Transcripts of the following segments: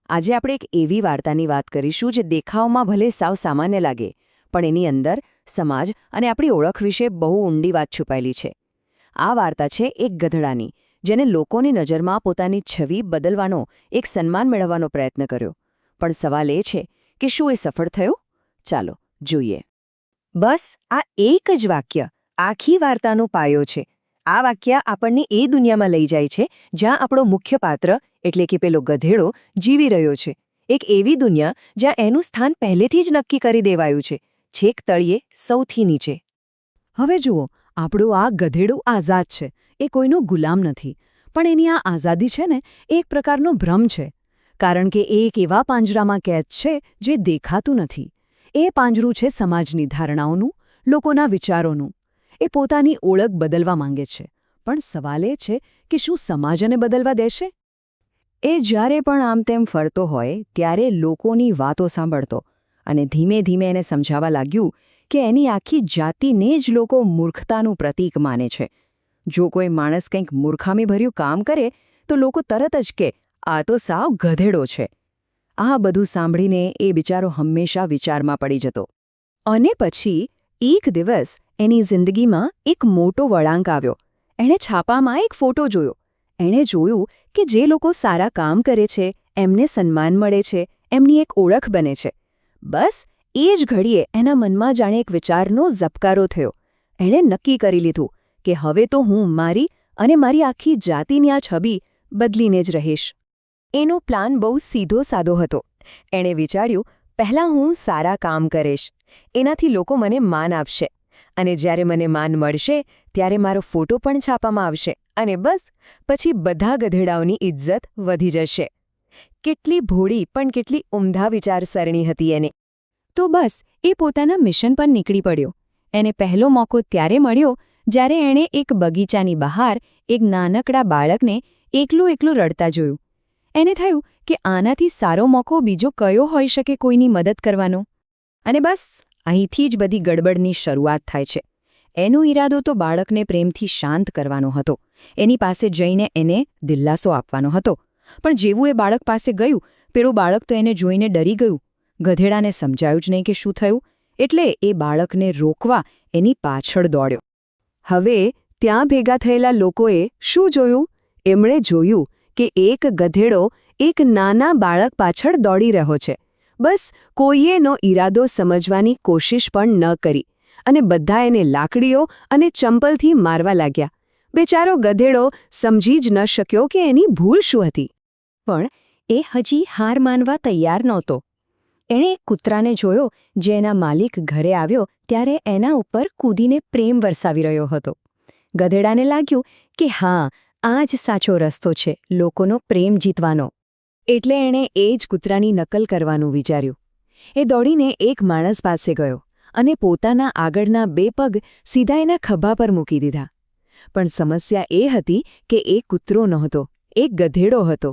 આજે આપણે એક એવી વાર્તાની વાત કરીશું જે દેખાવમાં ભલે સાવ સામાન્ય લાગે, પણ એની અંદર સમાજ અને આપણી ઓળખ વિશે બહુ ઊંડી વાત છુપાયેલી છે. આ વાર્તા છે એક ગધેડાની, જેને લોકોની નજરમાં પોતાની છબી બદલવાનો, એક સન્માન મેળવવાનો પ્રયત્ન કર્યો. પણ સવાલ એ છે કે શું એ સફળ થયો? ચાલો જોઈએ. બસ આ એક જ વાક્ય આખી વાર્તાનો પાયો છે. આ વાક્ય આપણને એ દુનિયામાં લઈ જાય છે જ્યાં આપણો મુખ્ય પાત્ર એટલે કે પેલો ગધેડો જીવી રહ્યો છે. એક એવી દુનિયા જ્યાં એનું સ્થાન પહેલેથી જ નક્કી કરી દેવાયું છે, છેક તળિયે સૌથી નીચે. હવે જુઓ, આપણું આ ગધેડું આઝાદ છે. એ કોઈનો ગુલામ નથી. પણ એની આ આઝાદી છે ને, એ એક પ્રકારનો ભ્રમ છે. કારણ કે એ એક એવા પાંજરામાં કેદ છે જે દેખાતું નથી. એ પાંજરું છે સમાજની ધારણાઓનું, લોકોના વિચારોનું. એ પોતાની ઓળખ બદલવા માંગે છે. પણ સવાલ એ છે કે શું સમાજ એને બદલવા દેશે? એ જ્યારે પણ આમ તેમ ફરતો હોય ત્યારે લોકોની વાતો સાંભળતો અને ધીમે ધીમે એને સમજાવવા લાગ્યું કે એની આખી જાતિને જ લોકો મૂર્ખતાનું પ્રતીક માને છે. જો કોઈ માણસ કંઈક મૂર્ખામીભર્યું કામ કરે તો લોકો તરત જ કે આ તો સાવ ગધેડો છે. આ બધું સાંભળીને એ બિચારો હંમેશા વિચારમાં પડી જતો. અને પછી એક દિવસ એની જિંદગીમાં એક મોટો વળાંક આવ્યો. એણે છાપામાં એક ફોટો જોયો. એણે જોયું કે જે લોકો સારા કામ કરે છે, એમને સન્માન મળે છે, એમની એક ઓળખ બને છે. બસ એ જ ઘડીએ એના મનમાં જાણે એક વિચારનો ઝબકારો થયો. એણે નક્કી કરી લીધું કે હવે તો હું મારી અને મારી આખી જાતિની આ છબી બદલીને જ રહીશ. એનો પ્લાન બહુ સીધો સાદો હતો. એણે વિચાર્યું, પહેલાં હું સારા કામ કરીશ. એનાથી લોકો મને માન આપશે. અને જ્યારે મને માન મળશે ત્યારે મારો ફોટો પણ છાપવામાં આવશે. અને બસ પછી બધા ગધેડાઓની ઇજ્જત વધી જશે. કેટલી ભોળી પણ કેટલી ઉમદા વિચારસરણી હતી એને. તો બસ એ પોતાના મિશન પર નીકળી પડ્યો. એને પહેલો મોકો ત્યારે મળ્યો જ્યારે એણે એક બગીચાની બહાર એક નાનકડા બાળકને એકલું રડતા જોયું. એને થયું કે આનાથી સારો મોકો બીજો કયો હોઈ શકે કોઈની મદદ કરવાનો. અને બસ અહીંથી જ બધી ગડબડની શરૂઆત થાય છે. એનો ઈરાદો તો બાળકને પ્રેમથી શાંત કરવાનો હતો. એની પાસે જઈને એને દિલાસો આપવાનો હતો. પણ જેવું એ બાળક પાસે ગયું, પેલું બાળક તો એને જોઈને ડરી ગયું. ગધેડાને સમજાયું જ નહીં કે શું થયું. એટલે એ બાળકને રોકવા એની પાછળ દોડ્યો. હવે ત્યાં ભેગા થયેલા લોકોએ શું જોયું? એમણે જોયું કે એક ગધેડો એક નાના બાળક પાછળ દોડી રહ્યો છે. બસ કોઈએ એનો ઈરાદો સમજવાની કોશિશ પણ ન કરી અને બધા એને લાકડીઓ અને ચંપલથી મારવા લાગ્યા. બેચારો ગધેડો સમજી જ ન શક્યો કે એની ભૂલ શું હતી. પણ એ હજી હાર માનવા તૈયાર નહોતો. એણે એક કૂતરાને જોયો જે એના માલિક ઘરે આવ્યો ત્યારે એના ઉપર કૂદીને પ્રેમ વરસાવી રહ્યો હતો. ગધેડાને લાગ્યું કે હા, આ જ સાચો રસ્તો છે લોકોનો પ્રેમ જીતવાનો. એટલે એણે એ જ કૂતરાની નકલ કરવાનું વિચાર્યું. એ દોડીને એક માણસ પાસે ગયો અને પોતાના આગળના 2 પગ સીધા એના ખભા પર મૂકી દીધા. પણ સમસ્યા એ હતી કે એ કૂતરો નહોતો, એ ગધેડો હતો.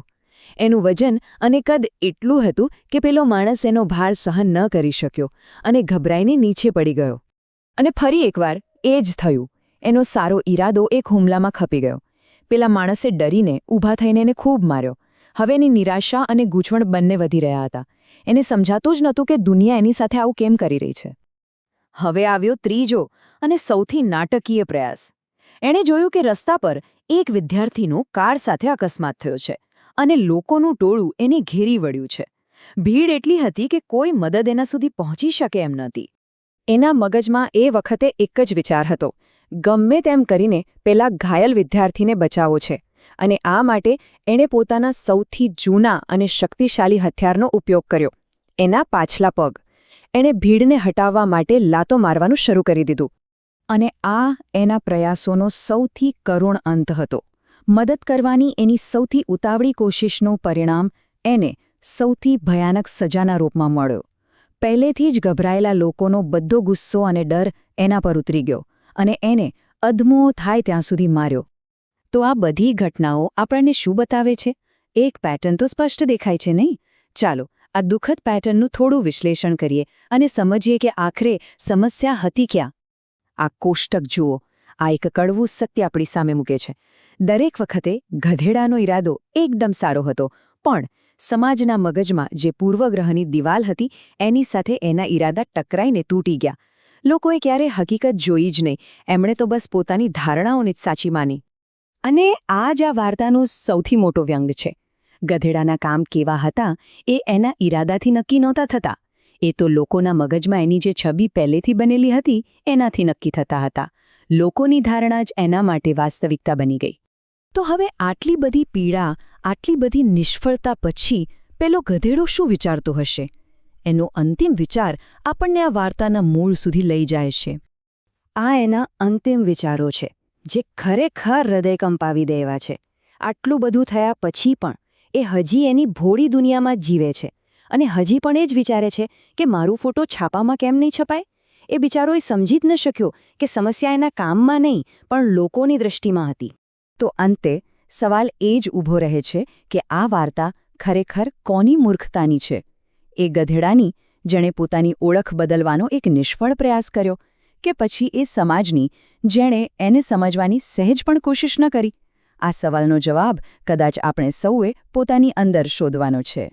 એનું વજન અને કદ એટલું હતું કે પેલો માણસ એનો ભાર સહન ન કરી શક્યો અને ગભરાઈને નીચે પડી ગયો. અને ફરી એકવાર એ જ થયું. એનો સારો ઈરાદો એક હુમલામાં ખપી ગયો. પેલા માણસે ડરીને ઊભા થઈને એને ખૂબ માર્યો. હવે એની નિરાશા અને ગૂંચવણ બંને વધી રહ્યા હતા. એને સમજાતું જ નહોતું કે દુનિયા એની સાથે આવું કેમ કરી રહી છે. હવે આવ્યો ત્રીજો અને સૌથી નાટકીય પ્રયાસ. એણે જોયું કે રસ્તા પર એક વિદ્યાર્થીનો કાર સાથે અકસ્માત થયો છે અને લોકોનું ટોળું એને ઘેરી વળ્યું છે. ભીડ એટલી હતી કે કોઈ મદદ એના સુધી પહોંચી શકે એમ નહોતી. એના મગજમાં એ વખતે એક જ વિચાર હતો, ગમે તેમ કરીને પેલા ઘાયલ વિદ્યાર્થીને બચાવવો છે. અને આ માટે એણે પોતાના સૌથી જૂના અને શક્તિશાળી હથિયારનો ઉપયોગ કર્યો, એના પાછલા પગ. એણે ભીડને હટાવવા માટે લાતો મારવાનું શરૂ કરી દીધું. અને આ એના પ્રયાસોનો સૌથી કરુણ અંત હતો. મદદ કરવાની એની સૌથી ઉતાવળી કોશિશનું પરિણામ એને સૌથી ભયાનક સજાના રૂપમાં મળ્યો. પહેલેથી જ ગભરાયેલા લોકોનો બધો ગુસ્સો અને ડર એના પર ઉતરી ગયો અને એને અધમુઓ થાય ત્યાં સુધી માર્યો. તો આ બધી ઘટનાઓ આપણને શું બતાવે છે? એક પેટર્ન તો સ્પષ્ટ દેખાય છે નહીં? ચાલો આ દુઃખદ પેટર્નનું થોડું વિશ્લેષણ કરીએ અને સમજીએ કે આખરે સમસ્યા હતી ક્યાં. આ કોષ્ટક જુઓ. આ એક કડવું સત્ય આપણી સામે મૂકે છે. દરેક વખતે ગધેડાનો ઈરાદો એકદમ સારો હતો, પણ સમાજના મગજમાં જે પૂર્વગ્રહની દિવાલ હતી એની સાથે એના ઈરાદા ટકરાઈને તૂટી ગયા. લોકોએ ક્યારે હકીકત જોઈ જ નહીં, એમણે તો બસ પોતાની ધારણાઓને જ સાચી માની. અને આ જ આ વાર્તાનો સૌથી મોટો વ્યંગ છે. ગધેડાના કામ કેવા હતા એ એના ઈરાદાથી નક્કી નહોતા થતા. એ તો લોકોના મગજમાં એની જે છબી પહેલેથી બનેલી હતી એનાથી નક્કી થતા હતા. લોકોની ધારણા જ એના માટે વાસ્તવિકતા બની ગઈ. તો હવે આટલી બધી પીડા, આટલી બધી નિષ્ફળતા પછી પેલો ગધેડો શું વિચારતો હશે? એનો અંતિમ વિચાર આપણને આ વાર્તાના મૂળ સુધી લઈ જાય છે. આ એના અંતિમ વિચારો છે, જે ખરેખર હૃદય કંપાવી દે એવા છે. આટલું બધું થયા પછી પણ એ હજી એની ભોળી દુનિયામાં જ જીવે છે અને હજી પણ એ જ વિચારે છે કે મારું ફોટો છાપામાં કેમ નહીં છપાય? એ બિચારો એ સમજી જ ન શક્યો કે સમસ્યા એના કામમાં નહીં પણ લોકોની દૃષ્ટિમાં હતી. તો અંતે સવાલ એ જ ઊભો રહે છે કે આ વાર્તા ખરેખર કોની મૂર્ખતાની છે? એ ગધેડાની, જેણે પોતાની ઓળખ બદલવાનો એક નિષ્ફળ પ્રયાસ કર્યો, કે પછી એ સમાજની, જેણે એને સમજવાની સહેજ પણ કોશિશ ન કરી? આ સવાલનો જવાબ કદાચ આપણે સૌએ પોતાની અંદર શોધવાનો છે.